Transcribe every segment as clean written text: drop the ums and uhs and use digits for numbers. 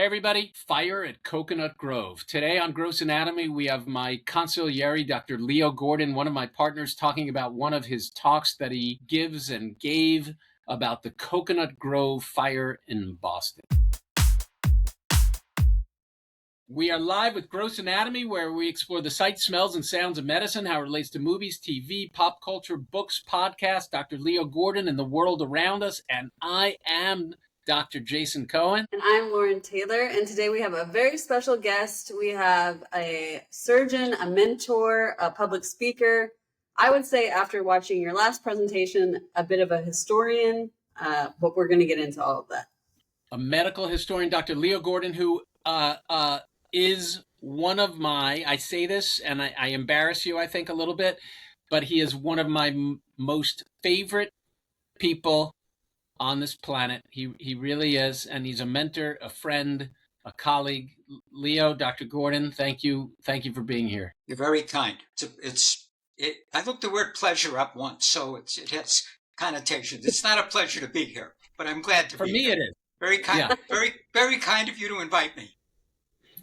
Hey everybody, fire at Coconut Grove. Today on Gross Anatomy, we have my consigliere, Dr. Leo Gordon, one of my partners, talking about one of his talks that he gives and gave about the Coconut Grove fire in Boston. We are live with Gross Anatomy, where we explore the sights, smells, and sounds of medicine, how it relates to movies, TV, pop culture, books, podcasts. Dr. Leo Gordon and the world around us, and I am Dr. Jason Cohen. And I'm Lauren Taylor, and today we have a very special guest. We have a surgeon, a mentor, a public speaker. I would say after watching your last presentation, a bit of a historian, but we're going to get into all of that. A medical historian, Dr. Leo Gordon, who is one of my, I say this and I embarrass you, I think, a little bit, but he is one of my most favorite people on this planet. He really is, and he's a mentor, a friend, a colleague. Leo, Dr. Gordon, thank you for being here. You're very kind. I looked the word pleasure up once, so it has connotations. It's not a pleasure to be here, but I'm glad to be here. For me, it is. Very kind. Yeah. Very kind of you to invite me.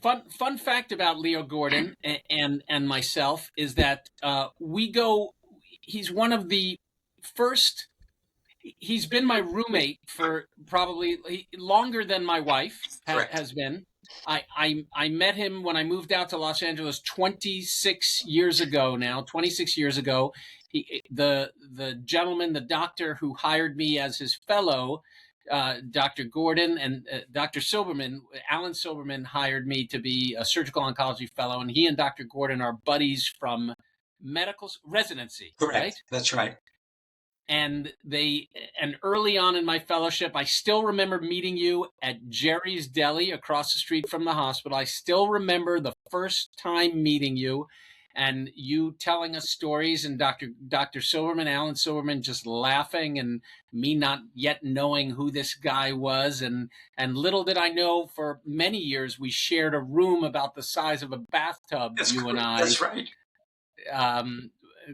Fun fact about Leo Gordon and myself is that he's one of the first. He's been my roommate for probably longer than my wife has been. I met him when I moved out to Los Angeles 26 years ago now. 26 years ago, the gentleman, the doctor who hired me as his fellow, Dr. Gordon and Dr. Silberman, Alan Silberman, hired me to be a surgical oncology fellow, and he and Dr. Gordon are buddies from medical residency. Correct. Right? That's right. And early on in my fellowship, I still remember meeting you at Jerry's Deli across the street from the hospital. I still remember the first time meeting you and you telling us stories, and Dr. Silberman, Alan Silberman, just laughing, and me not yet knowing who this guy was. And little did I know, for many years, we shared a room about the size of a bathtub, you and I. That's right.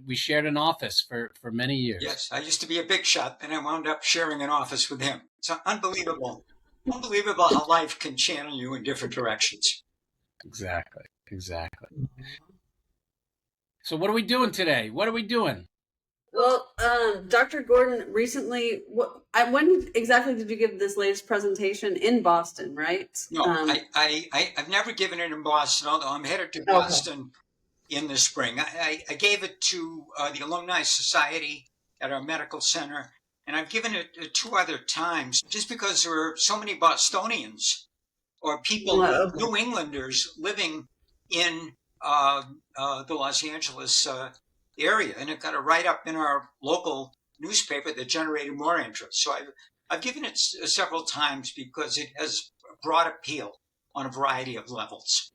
We shared an office for many years. Yes, I used to be a big shot, and I wound up sharing an office with him. It's unbelievable how life can channel you in different directions. Exactly. So what are we doing today? Well, Dr. Gordon, recently, when exactly did you give this latest presentation? In Boston, right? No, I've never given it in Boston, although I'm headed to Boston in the spring. I gave it to the Alumni Society at our medical center, and I've given it two other times just because there are so many Bostonians or people, New Englanders, living in the Los Angeles area, and it got a write-up in our local newspaper that generated more interest. So I've given it several times because it has broad appeal on a variety of levels.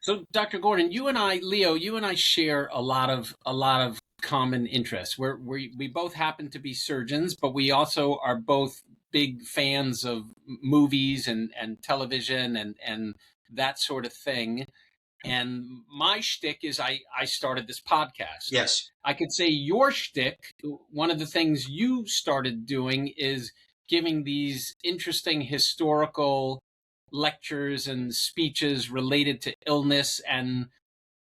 So, Dr. Gordon, Leo, you and I share a lot of common interests. We both happen to be surgeons, but we also are both big fans of movies and television and that sort of thing. And my shtick is I started this podcast. Yes. I could say your shtick, one of the things you started doing is giving these interesting historical lectures and speeches related to illness and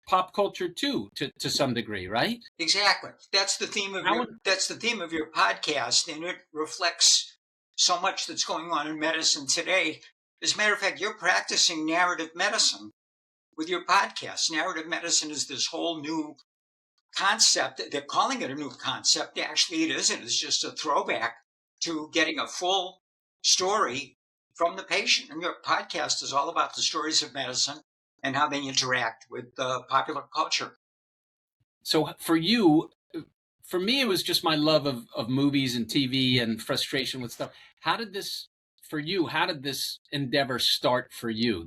pop culture too, to some degree, right? Exactly. That's the theme of your podcast, and it reflects so much that's going on in medicine today. As a matter of fact, you're practicing narrative medicine with your podcast. Narrative medicine is this whole new concept. They're calling it a new concept. Actually, it isn't. It's just a throwback to getting a full story from the patient. And your podcast is all about the stories of medicine and how they interact with popular culture. So for me, it was just my love of movies and TV and frustration with stuff. How did this endeavor start for you,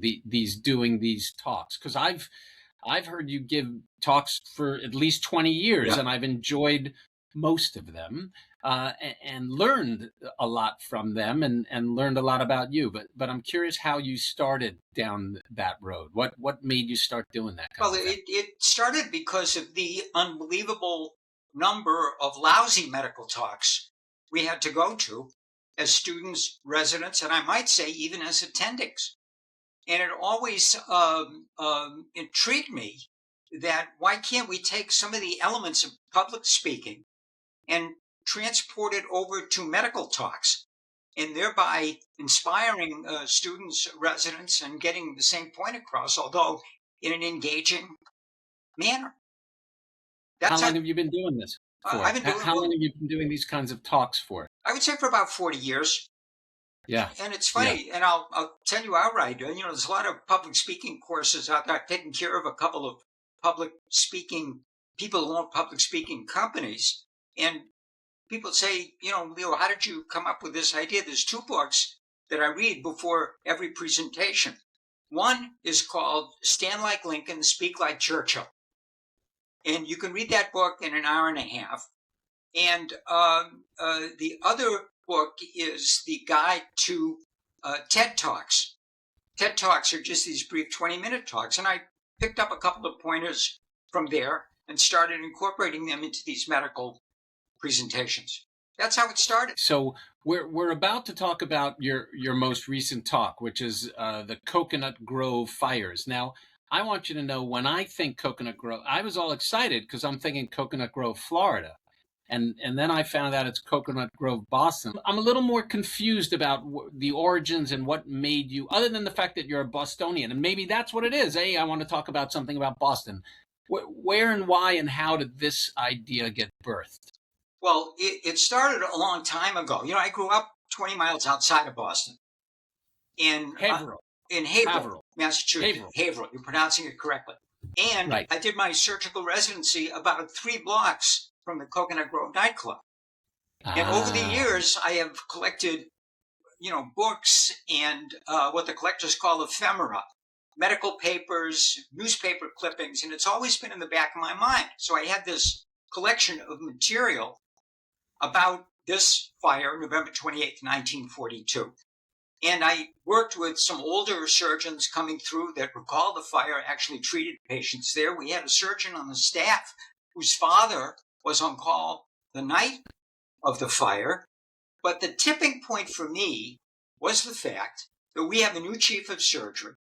doing these talks? Because I've heard you give talks for at least 20 years, and I've enjoyed most of them and learned a lot from them and learned a lot about you. But I'm curious how you started down that road. What made you start doing that? Well, it started because of the unbelievable number of lousy medical talks we had to go to as students, residents, and I might say even as attendings. And it always intrigued me that why can't we take some of the elements of public speaking and transport it over to medical talks, and thereby inspiring students, residents, and getting the same point across, although in an engaging manner. How long have you been doing this for? I've been doing How long have you been doing these kinds of talks for? I would say for about 40 years. Yeah. And it's funny, and I'll tell you outright, there's a lot of public speaking courses out there. I've taken care of a couple of public speaking people who own public speaking companies. And people say, Leo, how did you come up with this idea? There's 2 books that I read before every presentation. One is called Stand Like Lincoln, Speak Like Churchill. And you can read that book in an hour and a half. And the other book is the guide to TED Talks. TED Talks are just these brief 20-minute talks. And I picked up a couple of pointers from there and started incorporating them into these medical presentations. That's how it started. So we're about to talk about your most recent talk, which is the Coconut Grove fires. Now, I want you to know, when I think Coconut Grove, I was all excited because I'm thinking Coconut Grove, Florida. And then I found out it's Coconut Grove, Boston. I'm a little more confused about the origins and what made you, other than the fact that you're a Bostonian. And maybe that's what it is. Hey, I want to talk about something about Boston. Where and why and how did this idea get birthed? Well, it started a long time ago. I grew up 20 miles outside of Boston. In Haverhill, Massachusetts. Haverhill. You're pronouncing it correctly. And right. I did my surgical residency about 3 blocks from the Coconut Grove nightclub. And over the years, I have collected, books and what the collectors call ephemera, medical papers, newspaper clippings, and it's always been in the back of my mind. So I had this collection of material about this fire, November 28th, 1942. And I worked with some older surgeons coming through that recalled the fire, actually treated patients there. We had a surgeon on the staff whose father was on call the night of the fire. But the tipping point for me was the fact that we have a new chief of surgery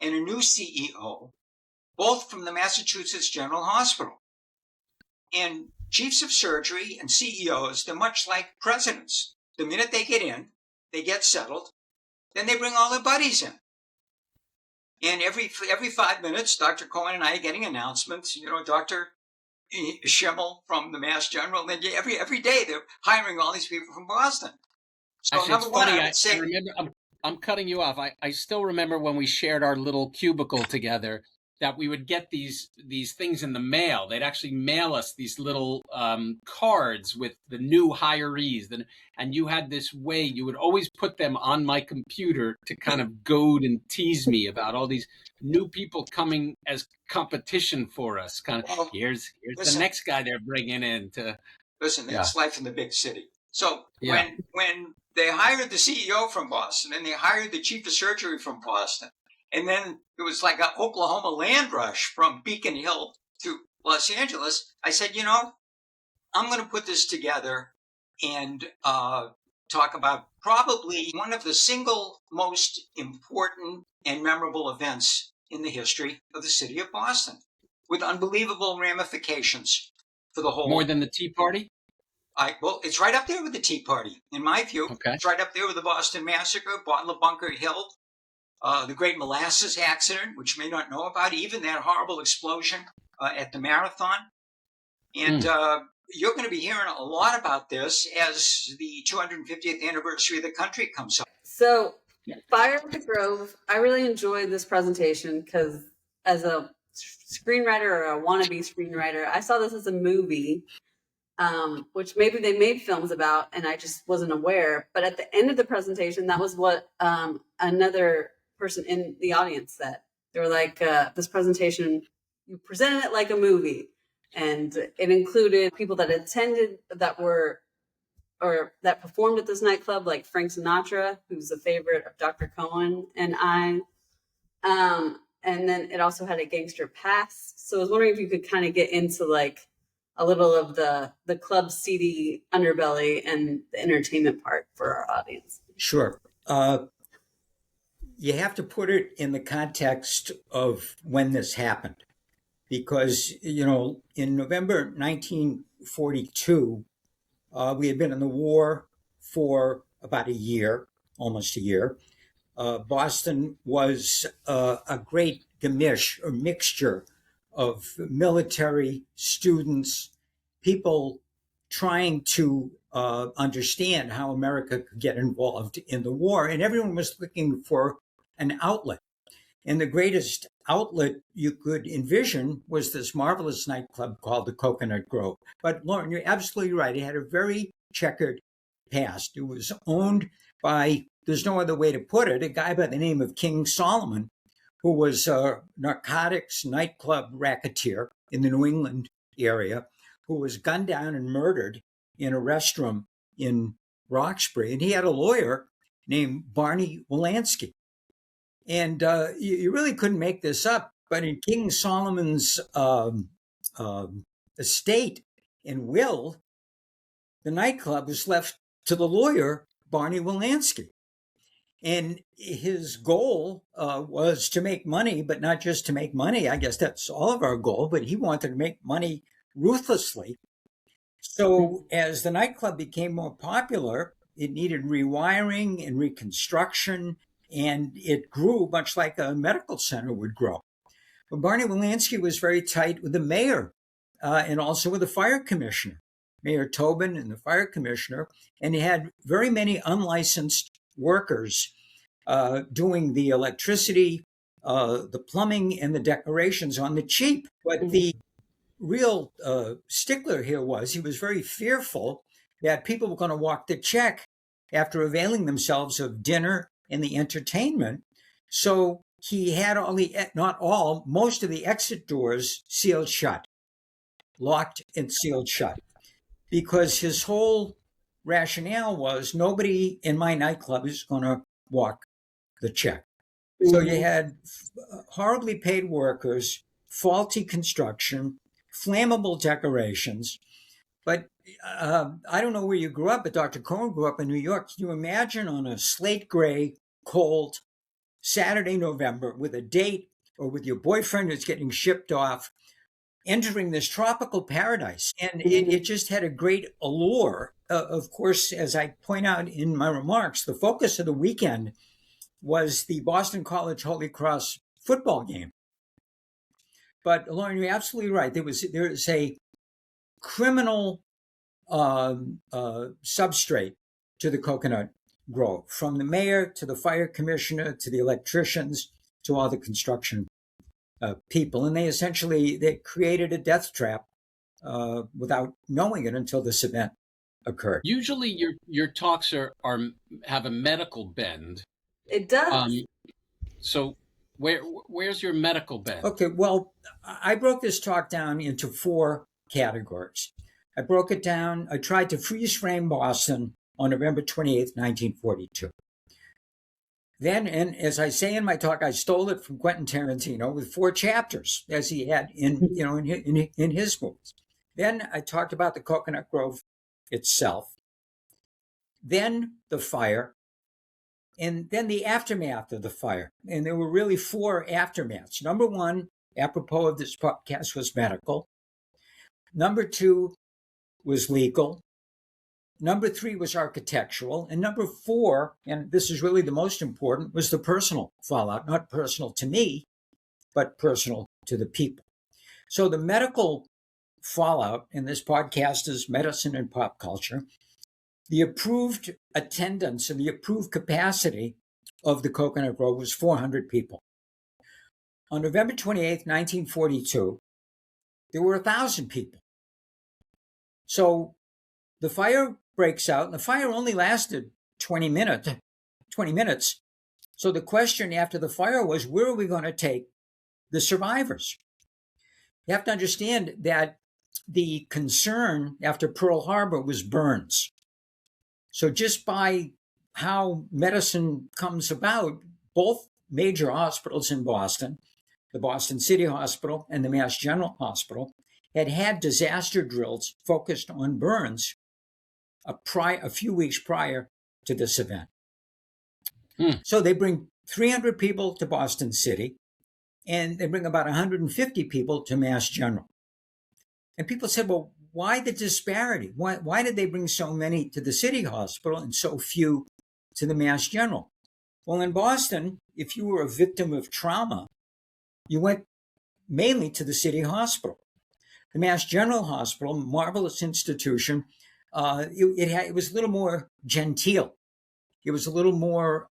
and a new CEO, both from the Massachusetts General Hospital. And chiefs of surgery and CEOs, they're much like presidents. The minute they get in, they get settled, then they bring all their buddies in. And every 5 minutes, Dr. Cohen and I are getting announcements. Dr. Schimmel from the Mass General. And then every day they're hiring all these people from Boston. So actually, number one, funny, I would say, I remember, I'm cutting you off. I still remember when we shared our little cubicle together, that we would get these things in the mail. They'd actually mail us these little cards with the new hirees. And you had this way, you would always put them on my computer to kind of goad and tease me about all these new people coming as competition for us. Kind of, here's the next guy they're bringing in to. Listen, it's life in the big city. So when they hired the CEO from Boston and they hired the chief of surgery from Boston, and then it was like an Oklahoma land rush from Beacon Hill to Los Angeles, I said, I'm going to put this together and talk about probably one of the single most important and memorable events in the history of the city of Boston, with unbelievable ramifications for the whole. More than the Tea Party? Well, it's right up there with the Tea Party, in my view. Okay. It's right up there with the Boston Massacre, Butler Bunker Hill, the Great Molasses Accident, which you may not know about, even that horrible explosion at the Marathon. And you're going to be hearing a lot about this as the 250th anniversary of the country comes up. So, Fire at the Grove, I really enjoyed this presentation because as a screenwriter or a wannabe screenwriter, I saw this as a movie, which maybe they made films about, and I just wasn't aware. But at the end of the presentation, that was what another person in the audience said. They were like, this presentation, you presented it like a movie. And it included people that attended that performed at this nightclub, like Frank Sinatra, who's a favorite of Dr. Cohen and I. And then it also had a gangster past. So I was wondering if you could kind of get into like a little of the club seedy underbelly and the entertainment part for our audience. Sure. you have to put it in the context of when this happened. Because, in November 1942, we had been in the war for about a year, almost a year. Boston was a great gamish or mixture of military, students, people trying to understand how America could get involved in the war. And everyone was looking for an outlet. And the greatest outlet you could envision was this marvelous nightclub called the Coconut Grove. But Lauren, you're absolutely right. It had a very checkered past. It was owned by, there's no other way to put it, a guy by the name of King Solomon, who was a narcotics nightclub racketeer in the New England area, who was gunned down and murdered in a restroom in Roxbury. And he had a lawyer named Barney Wolanski. And you really couldn't make this up. But in King Solomon's estate and will, the nightclub was left to the lawyer, Barney Wolanski. And his goal was to make money, but not just to make money. I guess that's all of our goal, but he wanted to make money ruthlessly. So as the nightclub became more popular, it needed rewiring and reconstruction, and it grew much like a medical center would grow. But Barney Wolanski was very tight with the mayor and also with the fire commissioner, Mayor Tobin and the fire commissioner, and he had very many unlicensed workers doing the electricity, the plumbing, and the decorations on the cheap. But the real stickler here was he was very fearful that people were going to walk the check after availing themselves of dinner and the entertainment. So he had most of the exit doors sealed shut, locked and sealed shut, because his whole rationale was nobody in my nightclub is going to walk the check. So you had horribly paid workers, faulty construction, flammable decorations. But I don't know where you grew up, but Dr. Cohen grew up in New York. Can you imagine on a slate gray, cold Saturday, November, with a date or with your boyfriend who's getting shipped off, entering this tropical paradise? And it just had a great allure. Of course, as I point out in my remarks, the focus of the weekend was the Boston College Holy Cross football game. But Lauren, you're absolutely right. There is a criminal substrate to the Coconut Grove, from the mayor to the fire commissioner to the electricians to all the construction people. And they created a death trap without knowing it until this event occurred. Usually your talks have a medical bend. It does. So where's your medical bend? Okay, well, I broke this talk down into 4 categories. I broke it down. I tried to freeze frame Boston on November 28th, 1942. Then, and as I say in my talk, I stole it from Quentin Tarantino with 4 chapters, as he had in his movies. Then I talked about the Coconut Grove itself. Then the fire. And then the aftermath of the fire. And there were really 4 aftermaths. Number 1, apropos of this podcast, was medical. Number 2 was legal. Number 3 was architectural. And number 4, and this is really the most important, was the personal fallout. Not personal to me, but personal to the people. So the medical fallout in this podcast is medicine and pop culture. The approved attendance and the approved capacity of the Coconut Grove was 400 people. On November 28th, 1942, there were 1,000 people. So the fire breaks out, and the fire only lasted 20 minutes. So the question after the fire was, where are we going to take the survivors? You have to understand that the concern after Pearl Harbor was burns. So just by how medicine comes about, both major hospitals in Boston, the Boston City Hospital and the Mass General Hospital, had disaster drills focused on burns a few weeks prior to this event. So they bring 300 people to Boston City, and they bring about 150 people to Mass General. And people said, well, why the disparity? Why did they bring so many to the city hospital and so few to the Mass General? Well, in Boston, if you were a victim of trauma, you went mainly to the city hospital. The Mass General Hospital, marvelous institution, it was a little more genteel. It was a little more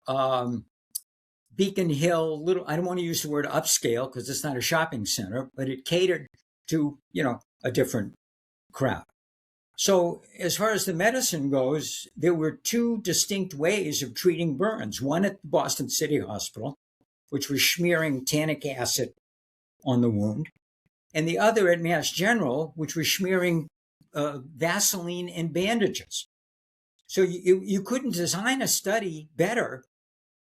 Beacon Hill, I don't want to use the word upscale because it's not a shopping center, but it catered to, a different crowd. So as far as the medicine goes, there were two distinct ways of treating burns. One at the Boston City Hospital, which was smearing tannic acid on the wound, and the other at Mass General, which was smearing Vaseline and bandages. So you couldn't design a study better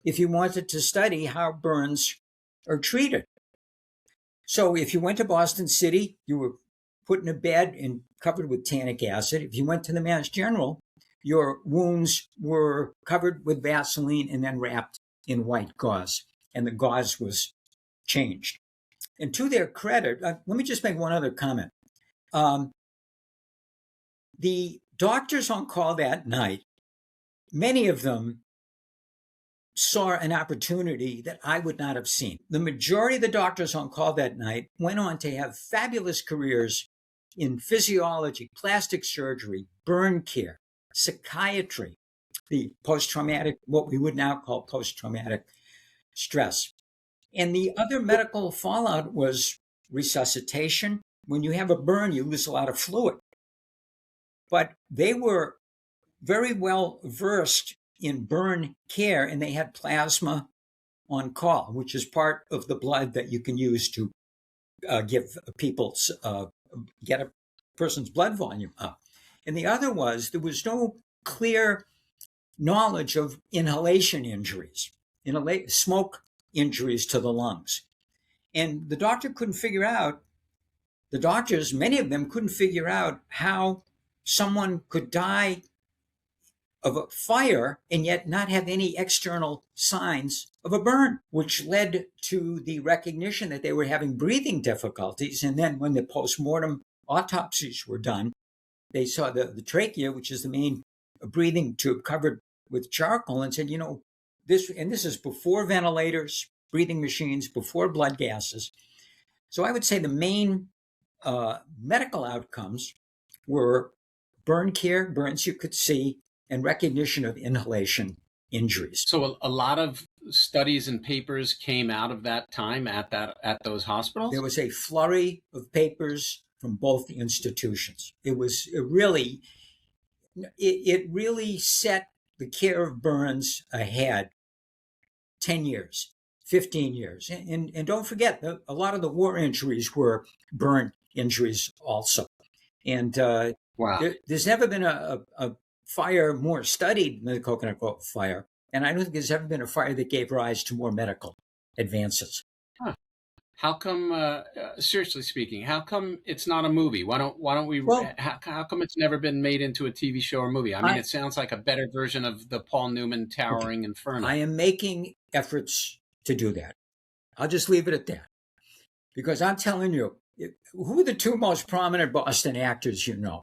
if you wanted to study how burns are treated. So if you went to Boston City, you were put in a bed and covered with tannic acid. If you went to the Mass General, your wounds were covered with Vaseline and then wrapped in white gauze, and the gauze was changed. And to their credit, let me just make one other comment. The doctors on call that night, many of them saw an opportunity that I would not have seen. The majority of the doctors on call that night went on to have fabulous careers in physiology, plastic surgery, burn care, psychiatry, the post-traumatic, what we would now call post-traumatic stress. And the other medical fallout was resuscitation. When you have a burn, you lose a lot of fluid. But they were very well versed in burn care, and they had plasma on call, which is part of the blood that you can use to give people's get a person's blood volume up. And the other was there was no clear knowledge of inhalation injuries, smoke injuries to the lungs. And the doctor couldn't figure out, the doctors, many of them couldn't figure out how someone could die of a fire and yet not have any external signs of a burn, which led to the recognition that they were having breathing difficulties. And then when the postmortem autopsies were done, they saw the trachea, which is the main breathing tube, covered with charcoal, and said, this is before ventilators, breathing machines, before blood gases. So I would say the main medical outcomes were burn care, burns you could see, and recognition of inhalation injuries. So a lot of studies and papers came out of that time at those hospitals? There was a flurry of papers from both institutions. It really set the care of burns ahead 10 years, 15 years. And don't forget, a lot of the war injuries were burn injuries also. And wow. There's never been a fire more studied than the Coconut Grove fire. And I don't think there's ever been a fire that gave rise to more medical advances. Huh. How come, seriously speaking, how come it's not a movie? Why don't we, how come it's never been made into a TV show or movie? I mean, it sounds like a better version of the Paul Newman Towering Inferno. I am making efforts to do that. I'll just leave it at that. Because I'm telling you, who are the two most prominent Boston actors you know?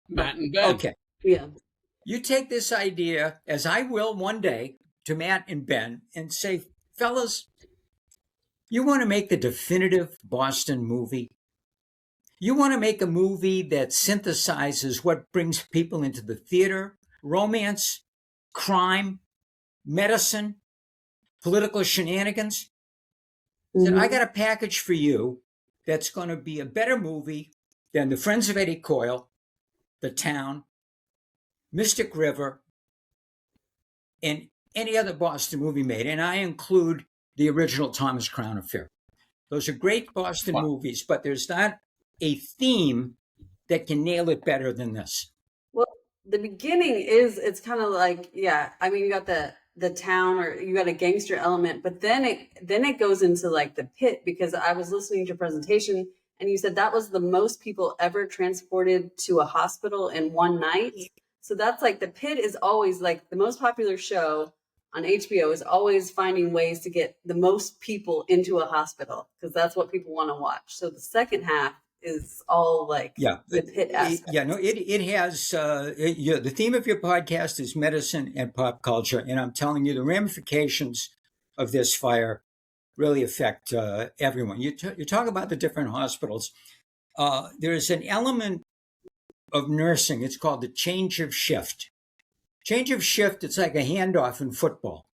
Matt and Ben. Okay. Yeah. You take this idea, as I will one day, to Matt and Ben and say, fellas, you want to make the definitive Boston movie? You want to make a movie that synthesizes what brings people into the theater, romance, crime, medicine, political shenanigans? Then I got a package for you that's going to be a better movie than The Friends of Eddie Coyle, The Town, Mystic River, and any other Boston movie made. And I include the original Thomas Crown Affair. Those are great Boston movies, but there's not a theme that can nail it better than this. Well, the beginning it's kind of like, yeah, I mean, you got the town, or you got a gangster element, but then it goes into like the pit, because I was listening to your presentation and you said that was the most people ever transported to a hospital in one night. So that's like, the pit is always like the most popular show, on HBO is always finding ways to get the most people into a hospital because that's what people want to watch. So the second half is all like the pit aspect. It has the theme of your podcast is medicine and pop culture, and I'm telling you the ramifications of this fire really affect everyone. You talk about the different hospitals. There's an element of nursing. It's called the change of shift. Change of shift, it's like a handoff in football.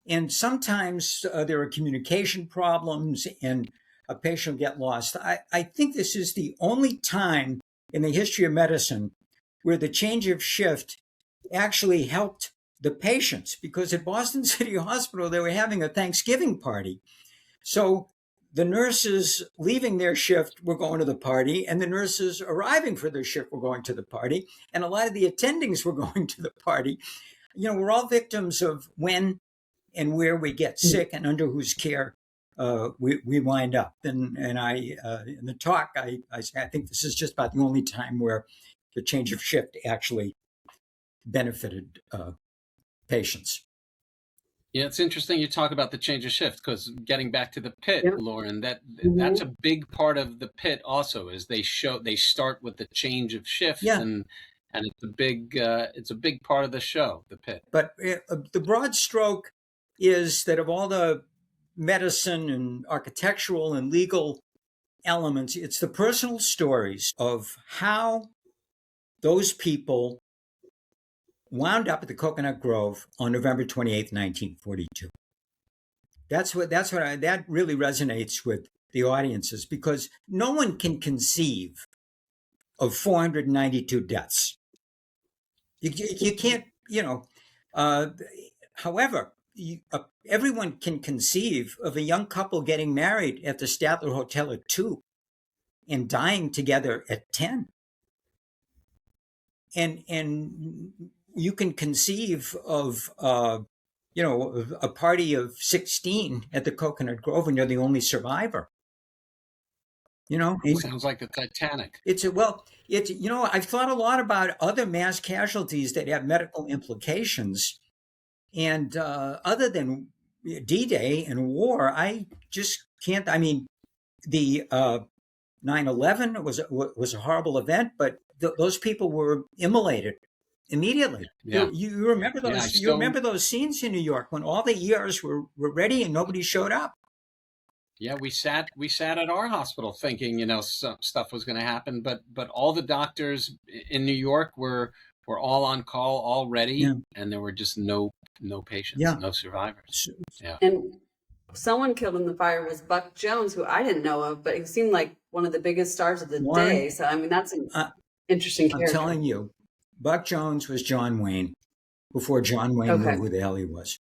And sometimes there are communication problems and a patient will get lost. I think this is the only time in the history of medicine where the change of shift actually helped the patients, because at Boston City Hospital, they were having a Thanksgiving party. So the nurses leaving their shift were going to the party, and the nurses arriving for their shift were going to the party, and a lot of the attendings were going to the party. We're all victims of when and where we get sick and under whose care we wind up. And I in the talk, I think this is just about the only time where the change of shift actually benefited patients. Yeah, it's interesting you talk about the change of shift, because getting back to the pit, Lauren, that's a big part of the pit also, is they start with the change of shift, and it's a big part of the show, the pit. But the broad stroke is that of all the medicine and architectural and legal elements, it's the personal stories of how those people wound up at the Coconut Grove on November 28th, 1942. That really resonates with the audiences, because no one can conceive of 492 deaths. You can't, however, everyone can conceive of a young couple getting married at the Statler Hotel at 2 and dying together at 10. And you can conceive of, a party of 16 at the Coconut Grove, and you're the only survivor. It sounds like the Titanic. I've thought a lot about other mass casualties that have medical implications. And other than D-Day and war, I just can't. I mean, the 9/11 was a horrible event, but those people were immolated immediately. Yeah. You remember those? You remember those scenes in New York when all the ERs were ready and nobody showed up? Yeah, we sat at our hospital thinking, some stuff was going to happen, but all the doctors in New York were all on call, all ready, and there were just no patients, no survivors. Yeah. And someone killed in the fire was Buck Jones, who I didn't know of, but he seemed like one of the biggest stars of the day. So, I mean, that's an interesting character. I'm telling you, Buck Jones was John Wayne before John Wayne knew who the hell he was.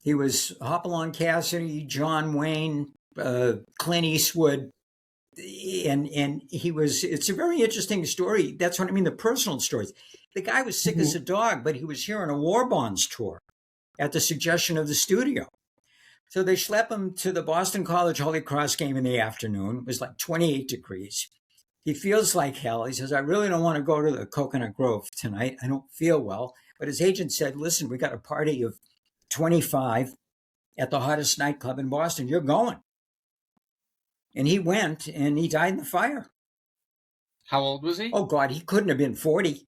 He was Hopalong Cassidy, John Wayne, Clint Eastwood, and he was. It's a very interesting story. That's what I mean. The personal stories. The guy was sick as a dog, but he was here on a war bonds tour at the suggestion of the studio. So they schlep him to the Boston College Holy Cross game in the afternoon. It was like 28 degrees. He feels like hell. He says, I really don't want to go to the Coconut Grove tonight. I don't feel well. But his agent said, listen, we got a party of 25 at the hottest nightclub in Boston. You're going. And he went, and he died in the fire. How old was he? Oh, God, he couldn't have been 40.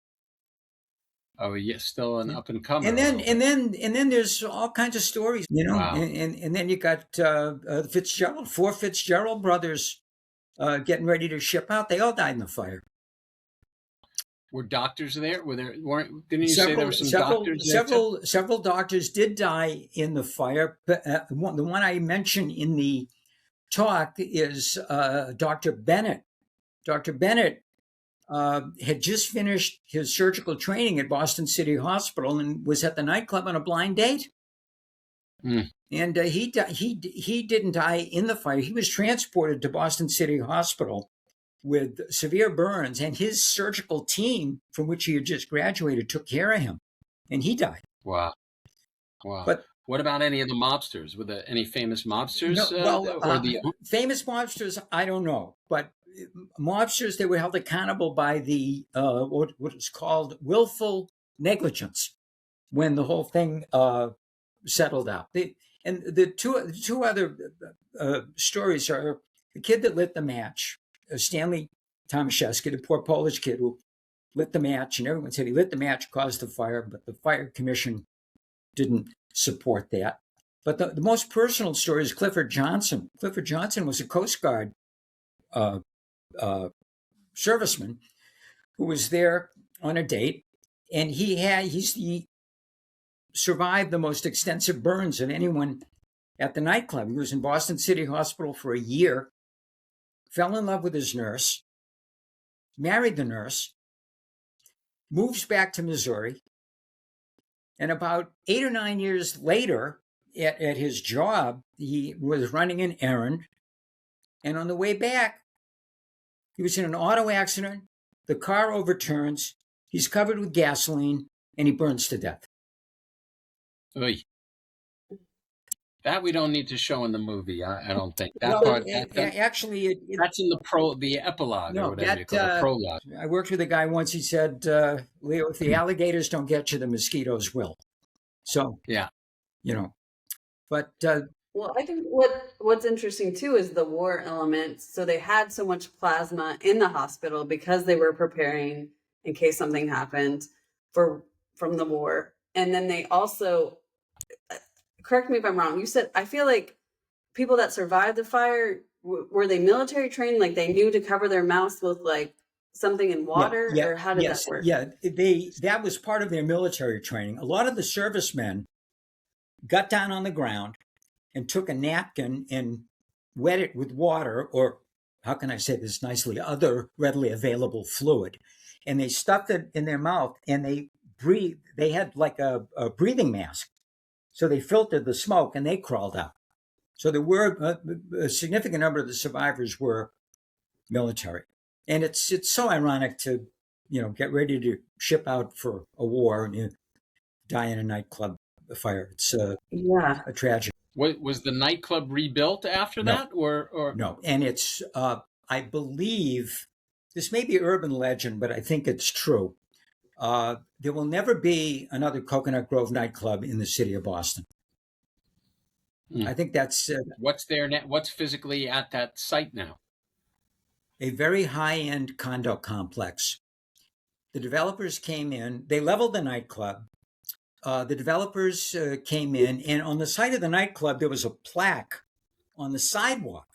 Oh, yes, still an up and comer. And then there's all kinds of stories, Wow. And then you got four Fitzgerald brothers getting ready to ship out. They all died in the fire. Were doctors there? Didn't you say there were some doctors there? Several doctors did die in the fire. But, the one I mentioned in the talk is Dr. Bennett. Dr. Bennett had just finished his surgical training at Boston City Hospital and was at the nightclub on a blind date. And he didn't die in the fire. He was transported to Boston City Hospital with severe burns, and his surgical team, from which he had just graduated, took care of him, and he died. Wow. But what about any of the mobsters? Were there any famous mobsters? Famous mobsters, I don't know, but mobsters, they were held accountable by the what is called willful negligence. when the whole thing settled out. And the two other stories are the kid that lit the match, Stanley Tomaszewski, the poor Polish kid who lit the match, and everyone said he lit the match, caused the fire, but the fire commission didn't support that. But the most personal story is Clifford Johnson. Clifford Johnson was a Coast Guard serviceman who was there on a date, and he survived the most extensive burns of anyone at the nightclub. He was in Boston City Hospital for a year, fell in love with his nurse, married the nurse, moves back to Missouri, and about 8 or 9 years later, at his job, he was running an errand, and on the way back, he was in an auto accident. The car overturns. He's covered with gasoline, and he burns to death. Oy. That we don't need to show in the movie. I don't think that Well, part. actually, That's in the epilogue, No, or whatever you call it, prologue. I worked with a guy once. He said, "Leo, if the alligators don't get you, the mosquitoes will." So Yeah. But Well, I think what's interesting too is the war element. So they had so much plasma in the hospital because they were preparing in case something happened from the war. And then they also, correct me if I'm wrong, you said, I feel like people that survived the fire, were they military trained? Like they knew to cover their mouths with like something in water, or how did that work? Yeah, that was part of their military training. A lot of the servicemen got down on the ground and took a napkin and wet it with water, or how can I say this nicely, other readily available fluid. And they stuffed it in their mouth and they breathed. They had like a breathing mask. So they filtered the smoke and they crawled out. So there were a significant number of the survivors were military. And it's so ironic to, get ready to ship out for a war and you die in a nightclub fire. It's a tragedy. Was the nightclub rebuilt after No. that, or No? And it's I believe this may be urban legend, but I think it's true. There will never be another Coconut Grove nightclub in the city of Boston. I think that's what's there now? What's physically at that site now? a very high-end condo complex. The developers came in. They leveled the nightclub. The developers came in, and on the site of the nightclub, there was a plaque on the sidewalk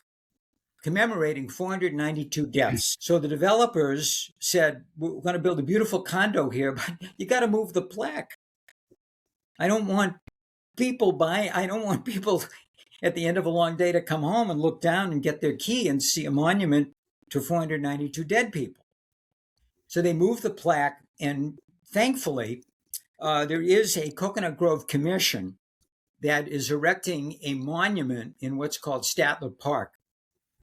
commemorating 492 deaths. So the developers said, we're going to build a beautiful condo here, but you got to move the plaque. I don't want people at the end of a long day to come home and look down and get their key and see a monument to 492 dead people. So they moved the plaque, and thankfully, there is a Coconut Grove Commission that is erecting a monument in what's called Statler Park,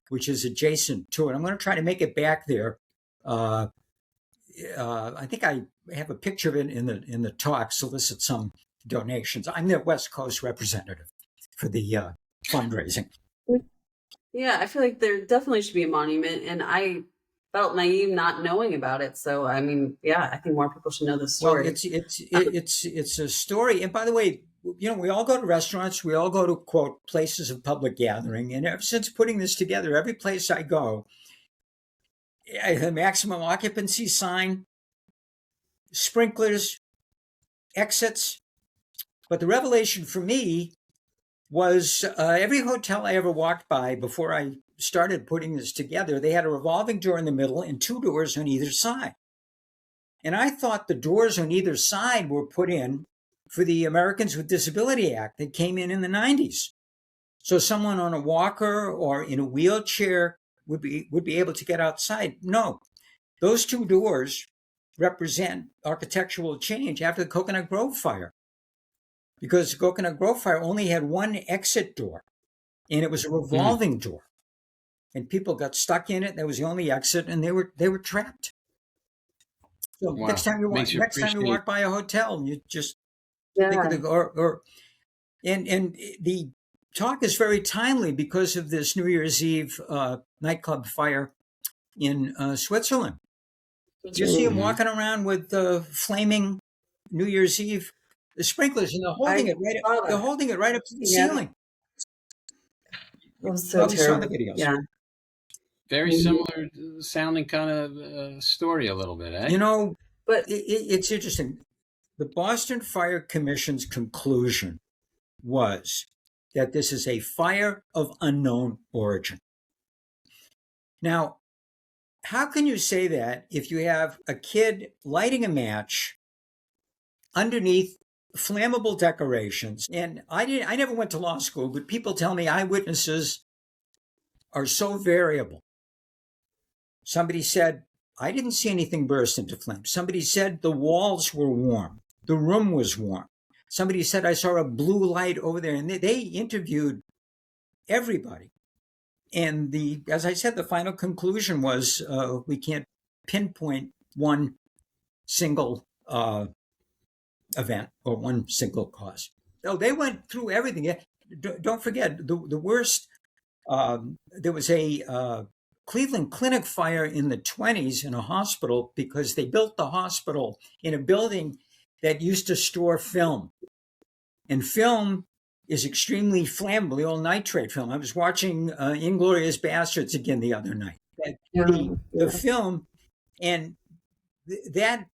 which is adjacent to it. I'm going to try to make it back there. I think I have a picture of it in the talk, solicit some donations. I'm their West Coast representative for the fundraising. Yeah, I feel like there definitely should be a monument, and I felt naive not knowing about it. So, I mean, yeah, I think more people should know this story. Well, it's a story. And by the way, we all go to restaurants. We all go to, quote, places of public gathering. And ever since putting this together, every place I go, the maximum occupancy sign, sprinklers, exits. But the revelation for me was every hotel I ever walked by before I started putting this together, they had a revolving door in the middle and 2 doors on either side. And I thought the doors on either side were put in for the Americans with Disability Act that came in the 90s. So someone on a walker or in a wheelchair would be able to get outside. No, those 2 doors represent architectural change after the Coconut Grove fire. Because the Coconut Grove fire only had 1 exit door, and it was a revolving door. And people got stuck in it. That was the only exit, and they were trapped. So Wow. next time you walk by a hotel, you just think of the and the talk is very timely because of this New Year's Eve nightclub fire in Switzerland. You see them walking around with flaming New Year's Eve the sprinklers, and they're holding it right. saw They're that. holding it right up to the Yeah. ceiling. It was You so probably saw the terrible. videos. Yeah. Very Mhm. similar sounding kind of story a little bit, eh? You know, But it's interesting. The Boston Fire Commission's conclusion was that this is a fire of unknown origin. Now, how can you say that if you have a kid lighting a match underneath flammable decorations? And I never went to law school, but people tell me eyewitnesses are so variable. Somebody said, I didn't see anything burst into flames. Somebody said the walls were warm. The room was warm. Somebody said, I saw a blue light over there. And they interviewed everybody. And as I said, the final conclusion was we can't pinpoint one single event or one single cause. So they went through everything. Don't forget, the worst, there was a Cleveland Clinic fire in the 1920s in a hospital because they built the hospital in a building that used to store film. And film is extremely flammable, the old nitrate film. I was watching Inglourious Bastards again the other night. The film, and that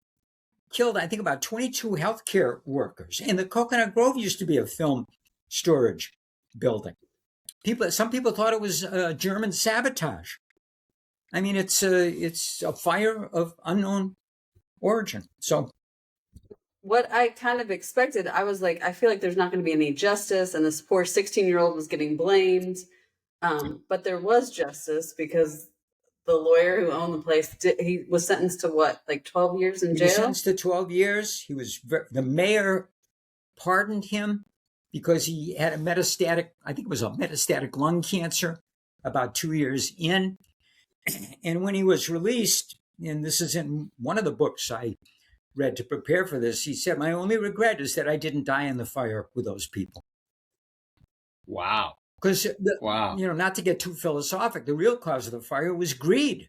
killed, I think, about 22 healthcare workers. And the Coconut Grove used to be a film storage building. Some people thought it was German sabotage. I mean, it's a fire of unknown origin. So what I kind of expected, I was like, I feel like there's not going to be any justice, and this poor 16-year-old was getting blamed. But there was justice because the lawyer who owned the place, he was sentenced to what, like 12 years in jail? He was sentenced to 12 years. The mayor pardoned him because he had a metastatic lung cancer about 2 years in. And when he was released, and this is in one of the books I read to prepare for this, he said, my only regret is that I didn't die in the fire with those people. Wow. Because, wow. Not to get too philosophic, the real cause of the fire was greed.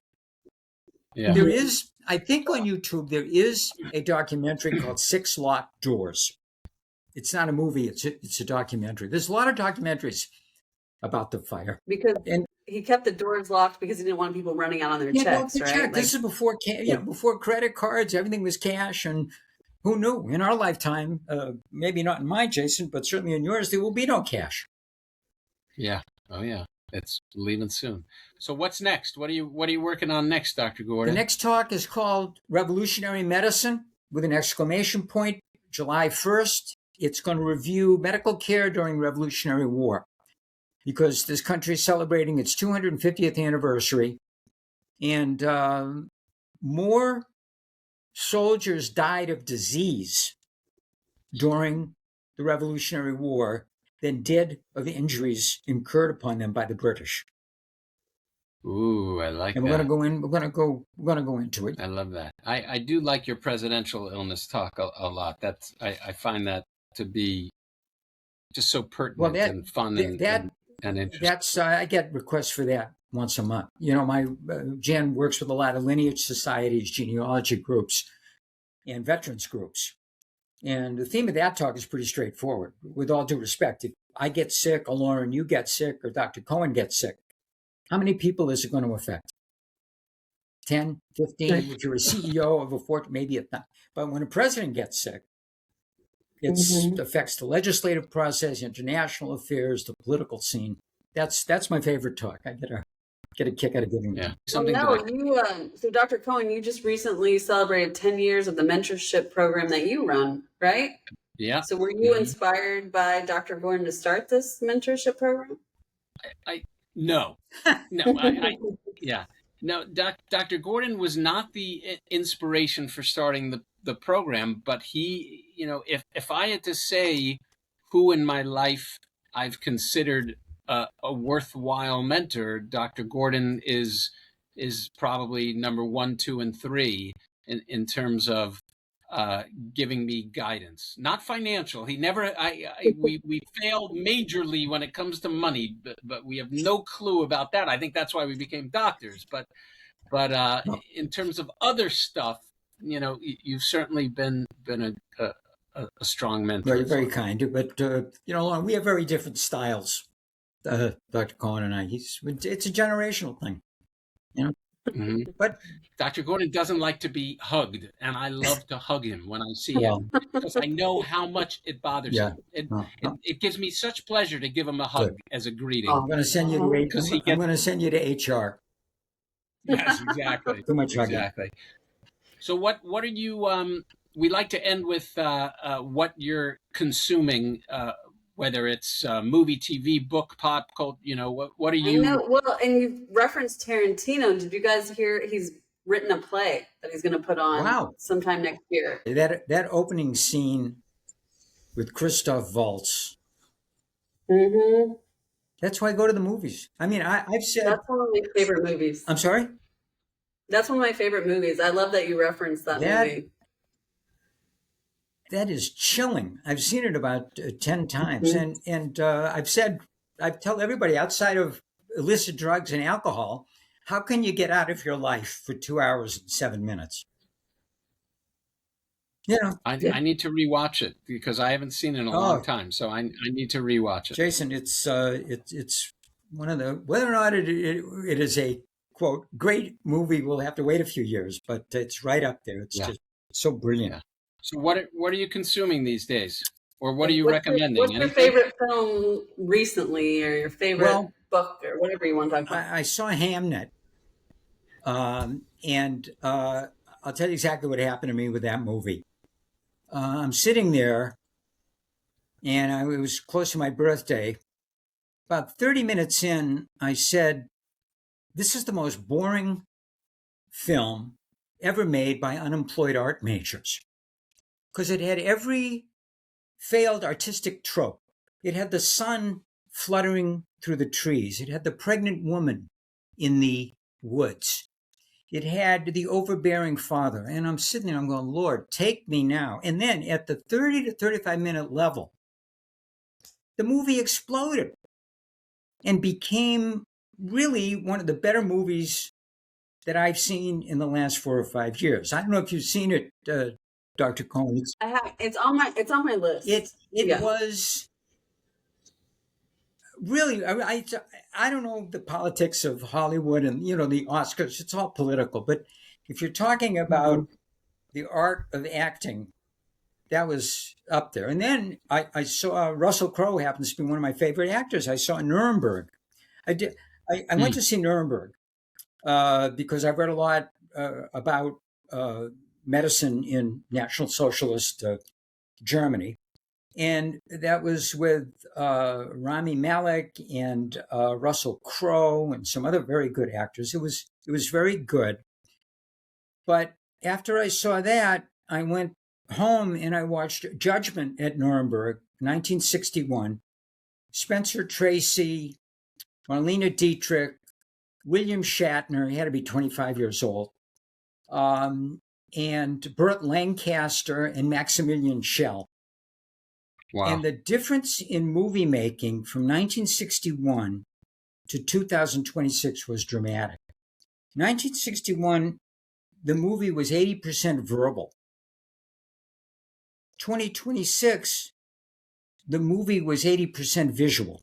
Yeah. There is, I think on YouTube, there is a documentary called Six Locked Doors. It's not a movie, it's a documentary. There's a lot of documentaries about the fire. Because he kept the doors locked because he didn't want people running out on their checks, right? Check. This is before before credit cards, everything was cash, and who knew? In our lifetime, maybe not in mine, Jason, but certainly in yours, there will be no cash. Yeah. Oh yeah. It's leaving soon. So what's next? What are you working on next, Dr. Gordon? The next talk is called Revolutionary Medicine with an exclamation point, July 1st. It's going to review medical care during Revolutionary War because this country is celebrating its 250th anniversary, and more soldiers died of disease during the Revolutionary War than did of injuries incurred upon them by the British. Ooh, I like and that. And we're gonna go into it. I love that. I do like your presidential illness talk a lot. I find that to be just so pertinent and fun and interesting. I get requests for that once a month. My Jan works with a lot of lineage societies, genealogy groups, and veterans groups. And the theme of that talk is pretty straightforward. With all due respect, if I get sick, or Lauren, you get sick, or Dr. Cohen gets sick, how many people is it going to affect? 10, 15? If you're a CEO of a fortune, maybe it's not. But when a president gets sick, it affects the legislative process, international affairs, the political scene. That's my favorite talk. I get a kick out of giving. Yeah. So Dr. Cohen, you just recently celebrated 10 years of the mentorship program that you run, right? Yeah. So were you inspired by Dr. Gordon to start this mentorship program? No. Yeah. No, Dr. Gordon was not the inspiration for starting the program, but he, if I had to say who in my life I've considered a worthwhile mentor, Dr. Gordon is probably number 1, 2, and 3 in terms of giving me guidance, not financial. He never. We failed majorly when it comes to money, but we have no clue about that. I think that's why we became doctors. But in terms of other stuff, you've certainly been a strong mentor. Very, very kind. But, Lauren, we have very different styles, Dr. Cohen and I. It's a generational thing. Mm-hmm. But Dr. Gordon doesn't like to be hugged, and I love to hug him when I see him because I know how much it bothers him. It gives me such pleasure to give him a hug as a greeting. I'm going to send you to I'm going to send you to HR. Yes, exactly. Too much hugging. Exactly. So what are you? We like to end with what you're consuming. Whether it's movie, TV, book, pop, cult, what are you? I know. Well, and you referenced Tarantino. Did you guys hear he's written a play that he's going to put on sometime next year? That opening scene with Christoph Waltz. Mm-hmm. That's why I go to the movies. I mean, I've said that's one of my favorite movies. I'm sorry? That's one of my favorite movies. I love that you referenced that movie. That is chilling. I've seen it about 10 times. Mm-hmm. And I tell everybody outside of illicit drugs and alcohol, how can you get out of your life for 2 hours and 7 minutes? I need to rewatch it because I haven't seen it in a long time. So I need to rewatch it. Jason, it's one of the, whether or not it is a quote great movie, we'll have to wait a few years, but it's right up there. It's just so brilliant. Yeah. So what are you consuming these days, or what are you recommending? What's your favorite film recently, or your favorite book, or whatever you want to talk about? I saw Hamnet, and I'll tell you exactly what happened to me with that movie. I'm sitting there, and it was close to my birthday. About 30 minutes in, I said, "This is the most boring film ever made by unemployed art majors." Because it had every failed artistic trope. It had the sun fluttering through the trees. It had the pregnant woman in the woods. It had the overbearing father. And I'm sitting there, I'm going, Lord, take me now. And then at the 30 to 35 minute level, the movie exploded and became really one of the better movies that I've seen in the last 4 or 5 years. I don't know if you've seen it, Dr. Cohen. I have. It's on my list. It was really. I don't know the politics of Hollywood and the Oscars. It's all political. But if you're talking about the art of acting, that was up there. And then I saw Russell Crowe happens to be one of my favorite actors. I saw Nuremberg. I went to see Nuremberg because I've read a lot about medicine in National Socialist Germany. And that was with Rami Malek and Russell Crowe and some other very good actors. It was very good. But after I saw that, I went home and I watched Judgment at Nuremberg, 1961. Spencer Tracy, Marlene Dietrich, William Shatner, he had to be 25 years old. And Burt Lancaster and Maximilian Schell. Wow. And the difference in movie making from 1961 to 2026 was dramatic. 1961, the movie was 80% verbal. 2026, the movie was 80% visual,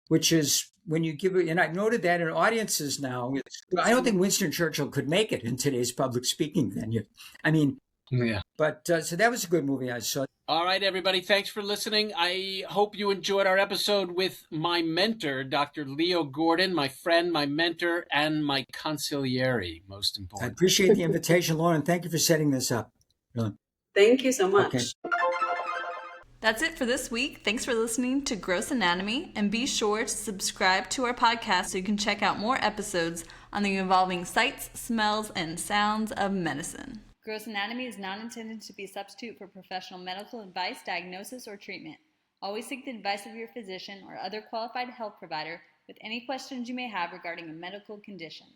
which is when you give it, and I've noted that in audiences now, I don't think Winston Churchill could make it in today's public speaking venue. I mean, yeah. But so that was a good movie I saw. All right, everybody. Thanks for listening. I hope you enjoyed our episode with my mentor, Dr. Leo Gordon, my friend, my mentor, and my consigliere, most important. I appreciate the invitation, Lauren. Thank you for setting this up. Thank you so much. Okay. That's it for this week. Thanks for listening to Gross Anatomy, and be sure to subscribe to our podcast so you can check out more episodes on the evolving sights, smells, and sounds of medicine. Gross Anatomy is not intended to be a substitute for professional medical advice, diagnosis, or treatment. Always seek the advice of your physician or other qualified health provider with any questions you may have regarding a medical condition.